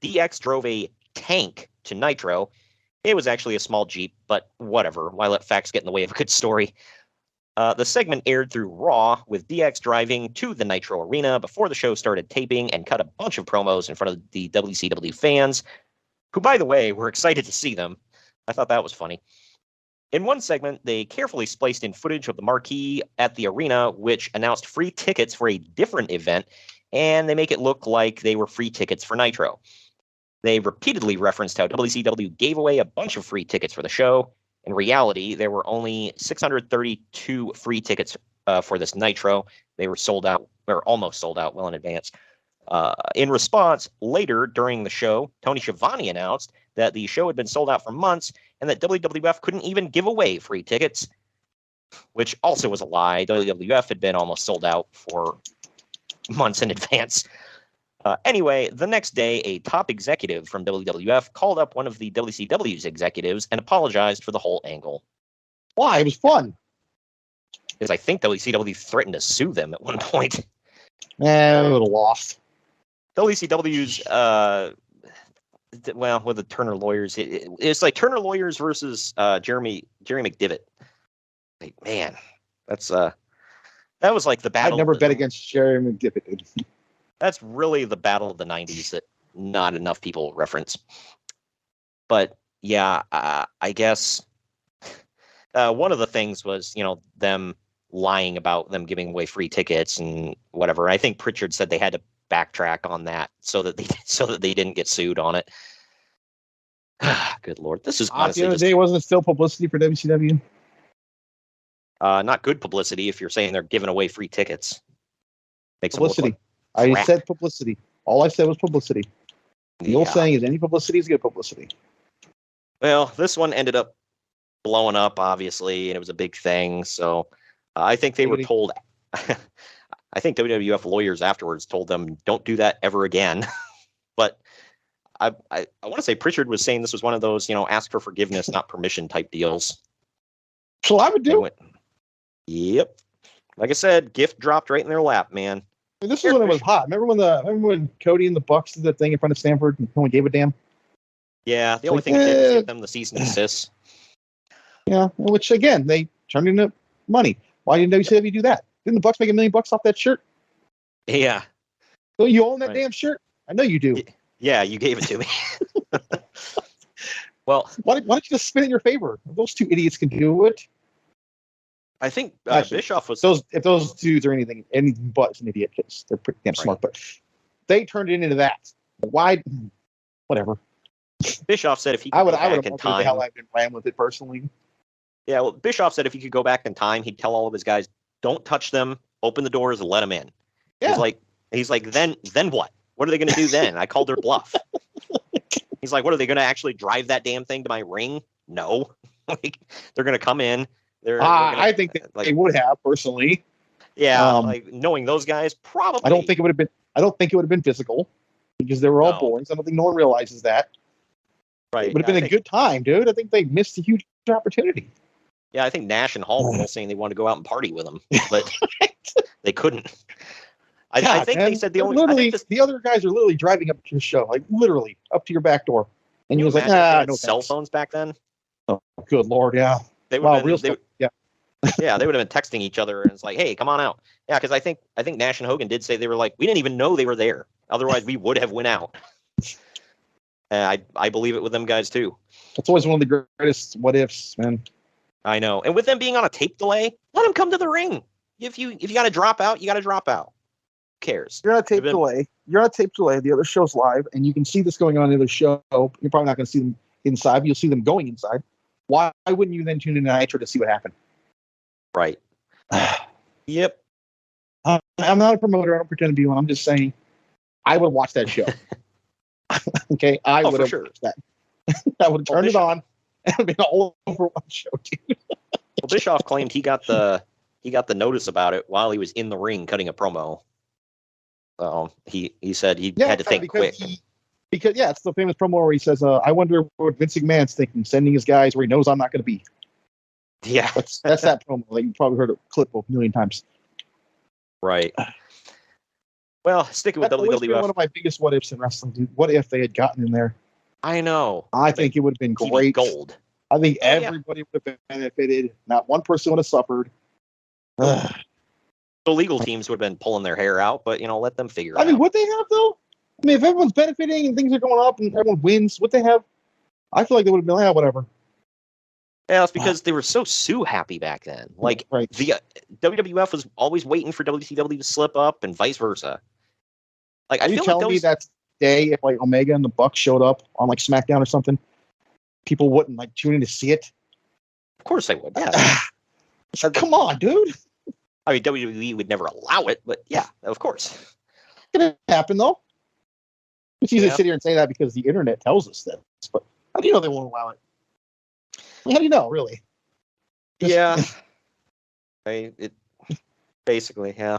DX drove a tank to Nitro. It was actually a small Jeep, but whatever. Why let facts get in the way of a good story? The segment aired through Raw, with DX driving to the Nitro Arena before the show started taping and cut a bunch of promos in front of the WCW fans, who, by the way, were excited to see them. I thought that was funny. In one segment, they carefully spliced in footage of the marquee at the arena, which announced free tickets for a different event, and they make it look like they were free tickets for Nitro. They repeatedly referenced how WCW gave away a bunch of free tickets for the show. In reality, there were only 632 free tickets for this Nitro. They were sold out, or almost sold out, well in advance. In response, later during the show, Tony Schiavone announced that the show had been sold out for months and that WWF couldn't even give away free tickets, which also was a lie. WWF had been almost sold out for months in advance. Anyway, the next day, a top executive from WWF called up one of the WCW's executives and apologized for the whole angle. Why? It was fun. Because I think WCW threatened to sue them at one point. A little lost. WCW's, well, with the Turner lawyers, it's like Turner lawyers versus Jeremy McDivitt. Like, man, that was like the battle. I'd never bet against Jeremy McDivitt. That's really the battle of the 90s that not enough people reference. But yeah, I guess one of the things was, them lying about them giving away free tickets and whatever. I think Pritchard said they had to backtrack on that so that they didn't get sued on it. Good Lord. This is honestly the other day, wasn't it still publicity for WCW? Not good publicity if you're saying they're giving away free tickets. Makes publicity. I said publicity. All I said was publicity. The old saying is any publicity is good publicity. Well, this one ended up blowing up, obviously, and it was a big thing. So I think they were told. I think WWF lawyers afterwards told them, "Don't do that ever again." But I want to say Pritchard was saying this was one of those, ask for forgiveness, not permission type deals. So I would do. Yep. Like I said, gift dropped right in their lap, man. This is when it was hot. Remember when Cody and the Bucks did that thing in front of Stanford and no one gave a damn? Yeah, the only thing they did was give them the cease and desist. Yeah, which again, they turned into money. Why didn't WCW do that? Didn't the Bucks make $1 million off that shirt? Yeah. So you own that damn shirt? I know you do. Yeah, you gave it to me. Well, why don't you just spin it in your favor? Those two idiots can do it. I think Actually, Bischoff was. If those dudes are anything but an idiot, because they're pretty damn smart, but they turned it into that. Why? Whatever. Bischoff said if he could I would go back in time. the hell I've been ran with it personally. Yeah, well, Bischoff said if he could go back in time, he'd tell all of his guys, "Don't touch them. Open the doors and let them in." Yeah. He's like, then what? What are they going to do then? I called their bluff. He's like, what are they going to actually drive that damn thing to my ring? No. They're going to come in. I think they would have personally. Yeah, knowing those guys, probably. I don't think it would have been physical because they were all boys. I don't think no one realizes that. Right. It would have been a good time, dude. I think they missed a huge opportunity. Yeah, I think Nash and Hall were all saying they wanted to go out and party with him, but they couldn't. I think they said the other guys are literally driving up to the show, like literally up to your back door, and you was like, no cell phones back then. Oh, good Lord, yeah. They would yeah, they would have been texting each other, and it's like, hey, come on out. Yeah, because I think Nash and Hogan did say they were like, we didn't even know they were there. Otherwise, we would have went out. I believe it with them guys too. That's always one of the greatest what ifs, man. I know, and with them being on a tape delay, let them come to the ring. If you got to drop out, you got to drop out. Who cares? You're on a tape delay. The other show's live, and you can see this going on in the other show. You're probably not going to see them inside, but you'll see them going inside. Why wouldn't you then tune in Nitro to see what happened? Right. Yep. I'm not a promoter. I don't pretend to be one. I'm just saying I would watch that show. Okay? I would have watched that. I would have turned it on and been all over one show, dude. Well, Bischoff claimed he got the notice about it while he was in the ring cutting a promo. He said he had to think quick. Because it's the famous promo where he says, I wonder what Vince McMahon's thinking, sending his guys where he knows I'm not going to be. Yeah. That's that promo. Like, you probably heard a clip a million times. Right. Well, sticking with That's always been one WWF, of my biggest what ifs in wrestling, dude. What if they had gotten in there? I know. I think it would have been TV great. gold. I think Oh, yeah. everybody would have benefited. Not one person would have suffered. The legal teams would have been pulling their hair out, but let them figure it I mean, out. would they have though? I mean, if everyone's benefiting and things are going up and everyone wins, would they have? I feel like they would have been like, whatever. Yeah, it's because they were so Sue happy back then. Like Right. the WWF was always waiting for WCW to slip up, and vice versa. Like, Are I you feel telling like me that day if like Omega and the Bucks showed up on like SmackDown or something, people wouldn't like tune in to see it? Of course they would. Yeah. Come on, dude. I mean, WWE would never allow it, but yeah, of course. It could happen though. It's easy Yeah. to sit here and say that because the internet tells us this, but how do you know they won't allow it? I mean, how do you know, really? Yeah. Basically, yeah.